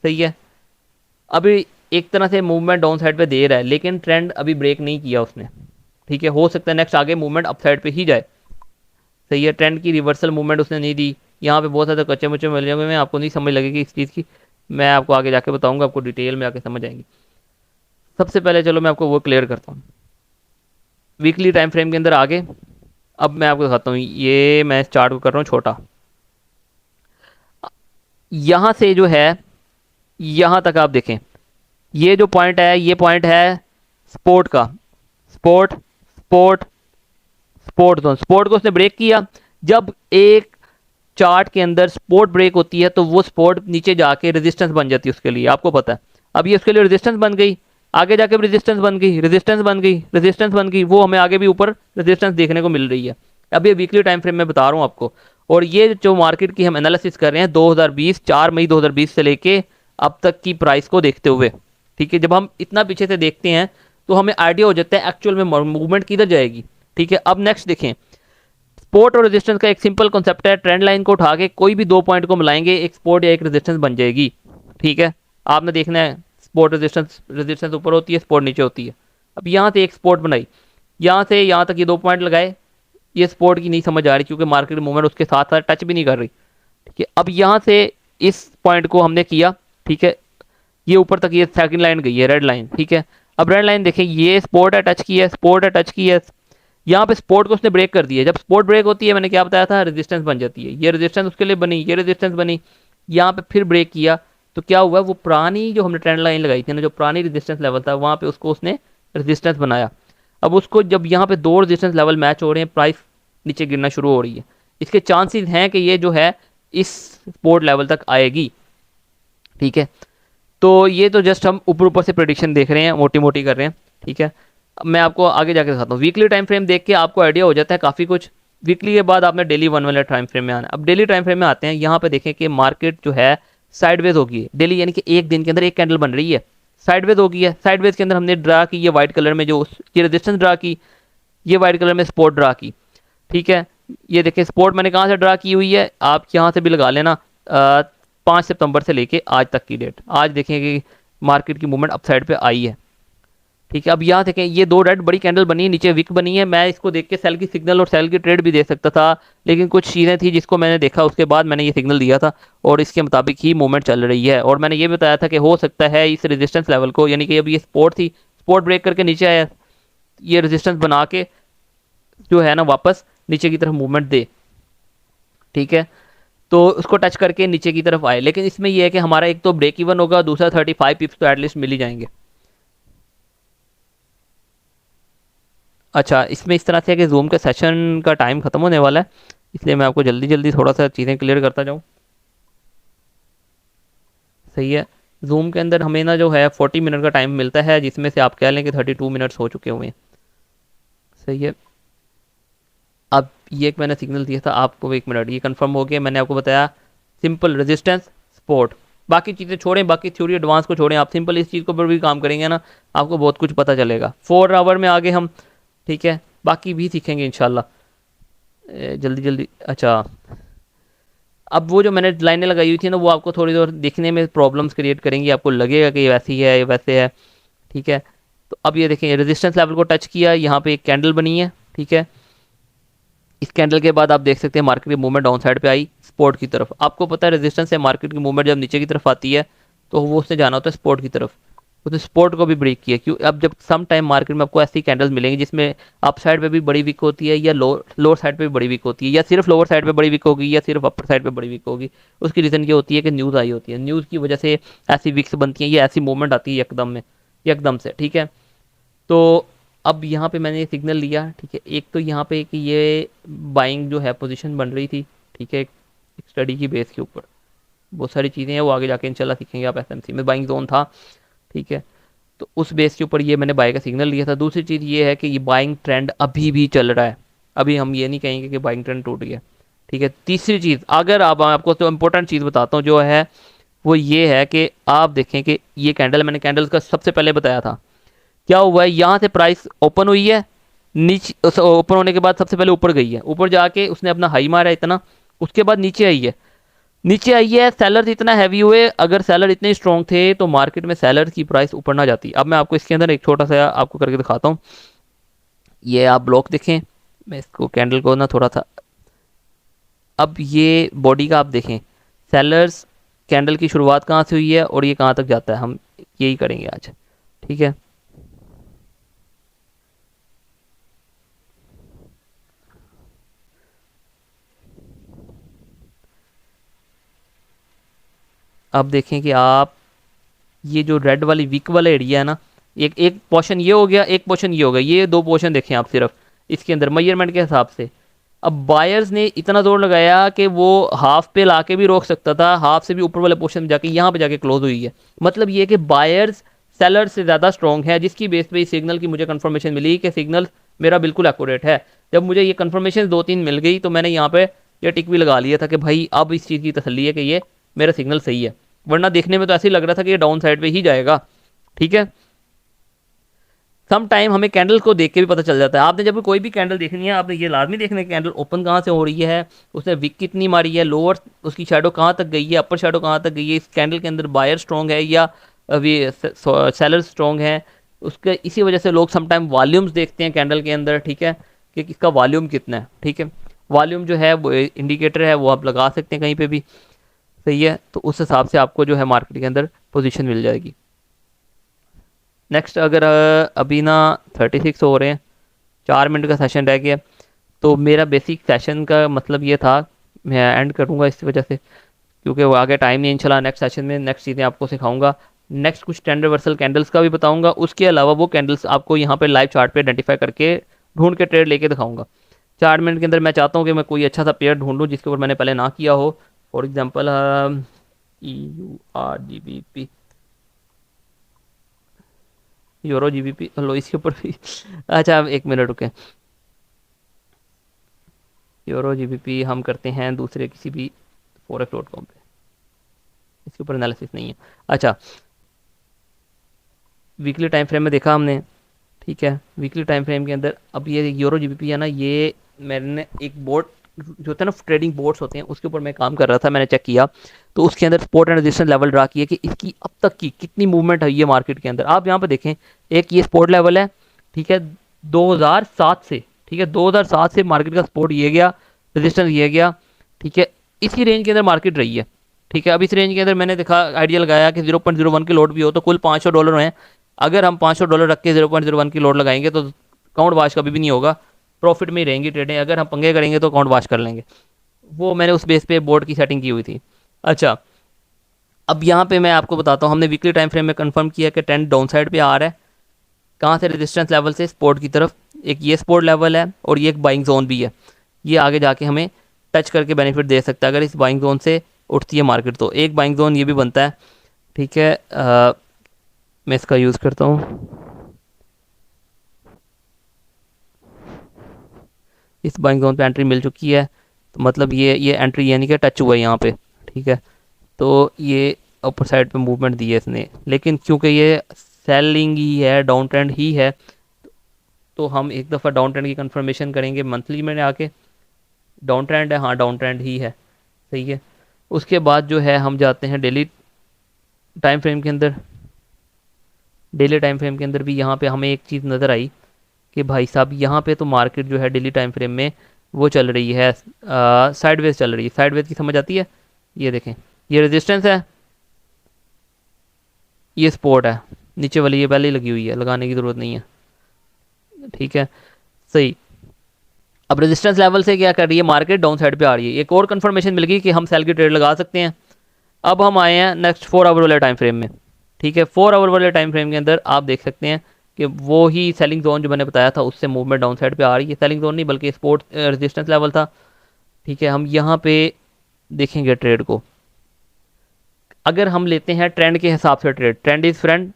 सही है। अभी एक तरह से मूवमेंट डाउन साइड पे दे रहा है, लेकिन ट्रेंड अभी ब्रेक नहीं किया उसने, ठीक है। हो सकता है नेक्स्ट आगे मूवमेंट अप साइड पे ही जाए, सही है। ट्रेंड की रिवर्सल मूवमेंट उसने नहीं दी। यहाँ पे बहुत ज़्यादा कच्चे मुच्चे मिल जाएंगे, मैं आपको नहीं समझ लगेगी इस चीज़ की, मैं आपको आगे जाके बताऊंगा, आपको डिटेल में आके समझ आएंगी। सबसे पहले चलो मैं आपको वो क्लियर करता हूँ, वीकली टाइम फ्रेम के अंदर आगे। अब मैं आपको दिखाता हूँ, ये मैं इस चार्ट को कर रहा हूँ छोटा। यहाँ से जो है यहाँ तक आप देखें, ये जो पॉइंट है, ये पॉइंट है सपोर्ट का, support support support zone. Support को उसने ब्रेक किया। जब एक चार्ट के अंदर सपोर्ट ब्रेक होती है तो वो सपोर्ट नीचे जाके रेजिस्टेंस बन जाती है उसके लिए, आपको पता है। अब ये उसके लिए रेजिस्टेंस बन गई, आगे जाके भी रेजिस्टेंस बन गई, रेजिस्टेंस बन गई, रेजिस्टेंस बन गई, वो हमें आगे भी ऊपर रेजिस्टेंस देखने को मिल रही है। अब ये वीकली टाइम फ्रेम में बता रहा हूँ आपको। और ये जो मार्केट की हम एनालिसिस कर रहे हैं 2020 4 मई 2020 से लेके अब तक की प्राइस को देखते हुए, ठीक है। जब हम इतना पीछे से देखते हैं तो हमें आइडिया हो जाता है एक्चुअल में मूवमेंट किधर जाएगी, ठीक है। अब नेक्स्ट देखें, सपोर्ट और रेजिस्टेंस का एक सिंपल कॉन्सेप्ट है, ट्रेंड लाइन को उठा के कोई भी दो पॉइंट को मिलाएंगे, एक सपोर्ट या एक रेजिस्टेंस बन जाएगी, ठीक है। आपने देखना है सपोर्ट रेजिस्टेंस, रेजिस्टेंस ऊपर होती है, सपोर्ट नीचे होती है। अब यहाँ से एक सपोर्ट बनाई, यहाँ से यहाँ तक ये 2 पॉइंट लगाए, ये सपोर्ट की नहीं समझ आ रही क्योंकि मार्केट मूवमेंट उसके साथ साथ टच भी नहीं कर रही, ठीक है। अब यहाँ से इस पॉइंट को हमने किया, ठीक है। ये ऊपर तक ये सेकंड लाइन गई है, रेड लाइन, ठीक है। अब रेड लाइन देखें, ये सपोर्ट है, टच की है, सपोर्ट है, टच की है। यहाँ पे सपोर्ट को उसने ब्रेक कर दिया। जब सपोर्ट ब्रेक होती है, मैंने क्या बताया था, रेजिस्टेंस बन जाती है। ये रेजिस्टेंस उसके लिए बनी, ये रेजिस्टेंस बनी, यहाँ पे फिर ब्रेक किया तो क्या हुआ, वो पुरानी जो हमने ट्रेंड लाइन लगाई थी ना, जो पुरानी रेजिस्टेंस लेवल था, वहाँ पे उसको उसने रेजिस्टेंस बनाया। अब उसको जब यहाँ पे दो रेजिस्टेंस लेवल मैच हो रहे हैं, प्राइस नीचे गिरना शुरू हो रही है। इसके चांसेस हैं कि ये जो है इस सपोर्ट लेवल तक आएगी, ठीक है। तो ये तो जस्ट हम ऊपर ऊपर से प्रेडिक्शन देख रहे हैं, मोटी मोटी कर रहे हैं, ठीक है। अब मैं आपको आगे जाके दिखाता हूँ। वीकली टाइम फ्रेम देख के आपको आइडिया हो जाता है काफ़ी कुछ। वीकली के बाद आपने डेली वन वाले टाइम फ्रेम में आना है। अब डेली टाइम फ्रेम में आते हैं, यहाँ पे देखें कि मार्केट जो है साइडवेज होगी डेली, यानी कि एक दिन के अंदर एक कैंडल बन रही है, साइडवेज होगी है। साइडवेज के अंदर हमने ड्रा की ये वाइट कलर में, जो ये रेजिस्टेंस ड्रा की, ये वाइट कलर में सपोर्ट ड्रा की, ठीक है। ये देखिए सपोर्ट मैंने कहाँ से ड्रा की हुई है, आप यहाँ से भी लगा लेना। 5 सितंबर से लेके आज तक की डेट, आज देखें कि मार्केट की मूवमेंट अप साइड पे आई है, ठीक है। अब यहाँ देखें ये दो रेड बड़ी कैंडल बनी है, नीचे विक बनी है। मैं इसको देख के सेल की सिग्नल और सेल की ट्रेड भी दे सकता था, लेकिन कुछ चीज़ें थी जिसको मैंने देखा, उसके बाद मैंने ये सिग्नल दिया था और इसके मुताबिक ही मूवमेंट चल रही है। और मैंने ये बताया था कि हो सकता है इस रेजिस्टेंस लेवल को, यानी कि अब ये सपोर्ट थी, सपोर्ट ब्रेक करके नीचे आया, ये रेजिस्टेंस बना के जो है ना वापस नीचे की तरफ मूवमेंट दे, ठीक है। तो उसको टच करके नीचे की तरफ आए, लेकिन इसमें यह है कि हमारा एक तो ब्रेक इवन होगा, दूसरा 35 पिप्स तो एटलीस्ट मिल ही जाएंगे। अच्छा, इसमें इस तरह से है कि जूम के सेशन का टाइम ख़त्म होने वाला है, इसलिए मैं आपको जल्दी जल्दी थोड़ा सा चीज़ें क्लियर करता जाऊँ, सही है। जूम के अंदर हमें ना जो है 40 मिनट का टाइम मिलता है, जिसमें से आप कह लें कि 32 मिनट्स हो चुके हुए हैं, सही है। अब ये एक मैंने सिग्नल दिया था आपको, 1 मिनट, ये कंफर्म हो गया। मैंने आपको बताया सिंपल रेजिस्टेंस सपोर्ट, बाकी चीज़ें छोड़ें, बाकी थ्योरी एडवांस को छोड़ें, आप सिंपल इस चीज़ के ऊपर भी काम करेंगे ना, आपको बहुत कुछ पता चलेगा। 4 आवर में आगे हम, ठीक है, बाकी भी सीखेंगे इंशाल्लाह जल्दी जल्दी। अच्छा, अब वो जो मैंने लाइनें लगाई हुई थी ना, वो आपको थोड़ी देर देखने में प्रॉब्लम्स क्रिएट करेंगी, आपको लगेगा कि ये वैसी है ये वैसे है, ठीक है। तो अब ये देखें रेजिस्टेंस लेवल को टच किया, यहाँ पे एक कैंडल बनी है, ठीक है। इस कैंडल के बाद आप देख सकते हैं मार्केट की मूवमेंट डाउन साइड पे आई सपोर्ट की तरफ। आपको पता है रेजिस्टेंस से मार्केट की मूवमेंट जब नीचे की तरफ आती है तो वो उसने जाना होता है सपोर्ट की तरफ, उसने सपोर्ट को भी ब्रेक किया। क्यों? अब जब सम टाइम मार्केट में आपको ऐसी कैंडल्स मिलेंगी जिसमें अप साइड पे भी बड़ी वीक होती है, या लोअर साइड पे भी बड़ी वीक होती है, या सिर्फ लोअर साइड पे बड़ी वीक होगी, या सिर्फ अपर साइड पे बड़ी वीक होगी। उसकी रीज़न ये होती है कि न्यूज़ आई होती है, न्यूज़ की वजह से ऐसी वीक्स बनती हैं, ये ऐसी मूवमेंट आती है एकदम में, एकदम से, ठीक है। तो अब यहाँ पे मैंने सिग्नल लिया, ठीक है। एक तो यहाँ पे कि ये बाइंग जो है पोजीशन बन रही थी, ठीक है, एक स्टडी की बेस के ऊपर, बहुत सारी चीज़ें हैं वो आगे जाके इंशाल्लाह सीखेंगे आप। एसएमसी में बाइंग जोन था, ठीक है। तो उस बेस के ऊपर ये मैंने बाय का सिग्नल लिया था। दूसरी चीज़ ये है कि ये बाइंग ट्रेंड अभी भी चल रहा है, अभी हम ये नहीं कहेंगे कि बाइंग ट्रेंड टूट गया, ठीक है। तीसरी चीज़, अगर आप, आपको तो इम्पोर्टेंट चीज़ बताता हूँ जो है, वो ये है कि आप देखें कि ये कैंडल, मैंने कैंडल्स का सबसे पहले बताया था, क्या हुआ है, यहाँ से प्राइस ओपन हुई है, नीचे ओपन होने के बाद सबसे पहले ऊपर गई है, ऊपर जाके उसने अपना हाई मारा इतना, उसके बाद नीचे आई है, नीचे आई है। सेलर्स इतना हैवी हुए, अगर सेलर इतने स्ट्रॉन्ग थे तो मार्केट में सेलर की प्राइस ऊपर ना जाती। अब मैं आपको इसके अंदर एक छोटा सा आपको करके दिखाता हूँ। ये आप ब्लॉक देखें, मैं इसको कैंडल को ना थोड़ा सा, अब ये बॉडी का आप देखें, सेलर्स कैंडल की शुरुआत कहाँ से हुई है और ये कहाँ तक जाता है, हम यही करेंगे आज, ठीक है। अब देखें कि आप, ये जो रेड वाली वीक वाला एरिया है ना, एक एक पोर्शन ये हो गया, एक पोर्शन ये हो गया, ये दो पोर्शन देखें आप सिर्फ इसके अंदर मेजरमेंट के हिसाब से। अब बायर्स ने इतना जोर लगाया कि वो हाफ पे लाके भी रोक सकता था, हाफ से भी ऊपर वाले पोर्शन में जाके यहाँ पे जाके क्लोज हुई है। मतलब ये कि बायर्स सेलर से ज़्यादा स्ट्रॉन्ग है, जिसकी बेस पे इस सिग्नल की मुझे कंफर्मेशन मिली कि सिग्नल मेरा बिल्कुल एक्यूरेट है। जब मुझे ये कंफर्मेशन 2-3 मिल गई तो मैंने यहाँ पे ये टिक भी लगा लिया था कि भाई अब इस चीज़ की तसल्ली है कि ये मेरा सिग्नल सही है, वरना देखने में तो ऐसे ही लग रहा था कि ये डाउन साइड पे ही जाएगा, ठीक है। सम टाइम हमें कैंडल को देख के भी पता चल जाता है। आपने जब भी कोई भी कैंडल देखनी है, आपने ये लाजमी देखना है कि कैंडल ओपन कहाँ से हो रही है, उसने विक कितनी मारी है, लोअर उसकी शेडो कहाँ तक गई है, अपर शेडो कहाँ तक गई है, इस कैंडल के अंदर बायर स्ट्रॉन्ग है या अभी सेलर स्ट्रॉन्ग है। उसके इसी वजह से लोग समटाइम वॉल्यूम्स देखते हैं कैंडल के अंदर, ठीक है, कि इसका वॉल्यूम कितना है, ठीक है। वॉल्यूम जो है वो इंडिकेटर है, वो आप लगा सकते हैं कहीं पे भी, सही है। तो उस हिसाब से आपको जो है मार्केट के अंदर पोजीशन मिल जाएगी। नेक्स्ट, अगर अभी ना 36 हो रहे हैं, 4 मिनट का सेशन रह गया, तो मेरा बेसिक सेशन का मतलब ये था, मैं एंड करूँगा इस वजह से क्योंकि वो आगे टाइम नहीं, इंशाल्लाह नेक्स्ट सेशन में नेक्स्ट चीज़ें आपको सिखाऊंगा। नेक्स्ट कुछ टेंडर कैंडल्स का भी बताऊंगा, उसके अलावा वो कैंडल्स आपको यहाँ पे लाइव चार्ट पे आइडेंटिफाई करके ढूंढ के ट्रेड लेके दिखाऊंगा। 4 मिनट के अंदर मैं चाहता हूँ कि मैं कोई अच्छा सा पेयर ढूंढूँ जिसके ऊपर मैंने पहले ना किया हो। For example EURGBP, euro GBP लो इसके ऊपर भी अच्छा अब 1 मिनट रुके। यूरो जीबीपी हम करते हैं दूसरे किसी भी फोरेक्स डॉट कॉम पे, इसके ऊपर एनालिसिस नहीं है। अच्छा, वीकली टाइम फ्रेम में देखा हमने, ठीक है। वीकली टाइम फ्रेम के अंदर अब ये यूरो जीबीपी है ना, ये मैंने एक बोर्ड जो होता है ना, ट्रेडिंग बोर्ड्स होते हैं, उसके ऊपर मैं काम कर रहा था, मैंने चेक किया तो उसके अंदर support and resistance level draw किया कि इसकी अब तक की कितनी मूवमेंट है ये मार्केट के अंदर। आप यहाँ पे देखें, एक ये सपोर्ट लेवल है, ठीक है, 2007 से, ठीक है, 2007 से मार्केट का सपोर्ट ये गया, रेजिस्टेंस ये गया, ठीक है, इसी रेंज के अंदर मार्केट रही है, ठीक है। अब इस रेंज के अंदर मैंने देखा, आइडिया लगाया कि 0.01 की लोड भी हो तो कुल $500 हैं। अगर हम $500 रख के 0.01 की लोड लगाएंगे तो अकाउंट वाश कभी भी नहीं होगा, प्रॉफिट में ही रहेंगी ट्रेडें। अगर हम पंगे करेंगे तो अकाउंट वाश कर लेंगे। वो मैंने उस बेस पे बोर्ड की सेटिंग की हुई थी। अच्छा, अब यहाँ पे मैं आपको बताता हूँ, हमने वीकली टाइम फ्रेम में कंफर्म किया कि ट्रेंड डाउन साइड पे आ रहा है। कहाँ से? रेजिस्टेंस लेवल से सपोर्ट की तरफ। एक ये सपोर्ट लेवल है और ये एक बाइंग जोन भी है, ये आगे जाके हमें टच करके बेनिफिट दे सकता है अगर इस बाइंग जोन से उठती है मार्केट। तो एक बाइंग जोन ये भी बनता है, ठीक है। मैं इसका यूज़ करता हूँ, इस बाइंग जोन पे एंट्री मिल चुकी है, तो मतलब ये एंट्री यानी कि टच हुआ है यहाँ पे, ठीक है। तो ये अपर साइड पे मूवमेंट दी है इसने, लेकिन क्योंकि ये सेलिंग ही है, डाउन ट्रेंड ही है, तो हम एक दफ़ा डाउन ट्रेंड की कंफर्मेशन करेंगे मंथली में आके। डाउन ट्रेंड है, हाँ डाउन ट्रेंड ही है, सही है। उसके बाद जो है हम जाते हैं डेली टाइम फ्रेम के अंदर। डेली टाइम फ्रेम के अंदर भी यहाँ पे हमें एक चीज़ नज़र आई कि भाई साहब यहाँ पे तो मार्केट जो है डेली टाइम फ्रेम में वो चल रही है, साइडवेज चल रही है। साइडवेज की समझ आती है? ये देखें, ये रेजिस्टेंस है, ये सपोर्ट है, नीचे वाली ये पहले ही लगी हुई है, लगाने की ज़रूरत नहीं है, ठीक है, सही। अब रेजिस्टेंस लेवल से क्या कर रही है मार्केट? डाउन साइड पे आ रही है। एक और कंफर्मेशन मिल गई कि हम सेल की ट्रेड लगा सकते हैं। अब हम आए हैं नेक्स्ट 4 आवर वाले टाइम फ्रेम में, ठीक है। 4 आवर वाले टाइम फ्रेम के अंदर आप देख सकते हैं कि वो ही सेलिंग जोन जो मैंने बताया था उससे मूवमेंट डाउन साइड पे आ रही है। सेलिंग जोन नहीं बल्कि सपोर्ट रेजिस्टेंस लेवल था, ठीक है। हम यहाँ पे देखेंगे ट्रेड को, अगर हम लेते हैं ट्रेंड के हिसाब से ट्रेड, ट्रेंड इज़ फ्रेंड।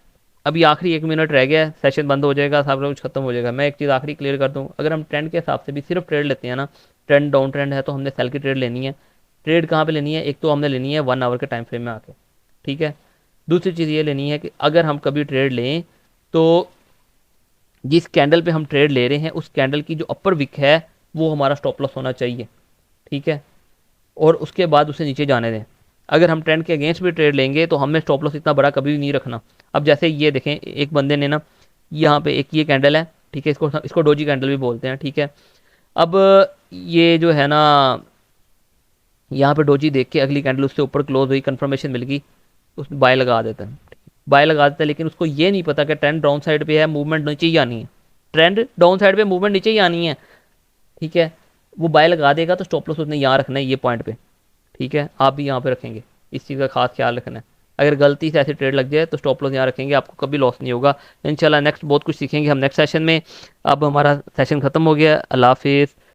अभी आखिरी 1 मिनट रह गया है, सेशन बंद हो जाएगा, सब कुछ खत्म हो जाएगा। मैं एक चीज़ आखिरी क्लियर कर दूँ, अगर हम ट्रेंड के हिसाब से भी सिर्फ ट्रेड लेते हैं ना, ट्रेंड डाउन ट्रेंड है तो हमने सेल की ट्रेड लेनी है। ट्रेड कहाँ पे लेनी है? एक तो हमने लेनी है 1 आवर के टाइम फ्रेम में आके, ठीक है। दूसरी चीज़ ये लेनी है कि अगर हम कभी ट्रेड लें तो जिस कैंडल पे हम ट्रेड ले रहे हैं उस कैंडल की जो अपर विक है वो हमारा स्टॉप लॉस होना चाहिए, ठीक है। और उसके बाद उसे नीचे जाने दें। अगर हम ट्रेंड के अगेंस्ट भी ट्रेड लेंगे तो हमें स्टॉप लॉस इतना बड़ा कभी भी नहीं रखना। अब जैसे ये देखें, एक बंदे ने ना यहाँ पे एक ये कैंडल है, ठीक है, इसको इसको डोजी कैंडल भी बोलते हैं, ठीक है। अब ये जो है ना, यहाँ पे डोजी देख के अगली कैंडल उससे ऊपर क्लोज हुई, कंफर्मेशन मिल गई, उसमें बाय लगा देता है, बाय लगा देता है। लेकिन उसको ये नहीं पता कि ट्रेंड डाउन साइड पे है, मूवमेंट नीचे ही आनी है, ट्रेंड डाउन साइड पे मूवमेंट नीचे ही आनी है, ठीक है। वो बाय लगा देगा तो स्टॉप लॉस उसने यहाँ रखना है, ये पॉइंट पे, ठीक है। आप भी यहाँ पे रखेंगे, इस चीज़ का खास ख्याल रखना है। अगर गलती से ऐसे ट्रेड लग जाए तो स्टॉप लॉस यहाँ रखेंगे, आपको कभी लॉस नहीं होगा। इंशाल्लाह नेक्स्ट बहुत कुछ सीखेंगे हम नेक्स्ट सेशन में। अब हमारा सेशन ख़त्म हो गया, अल्लाह हाफिज़।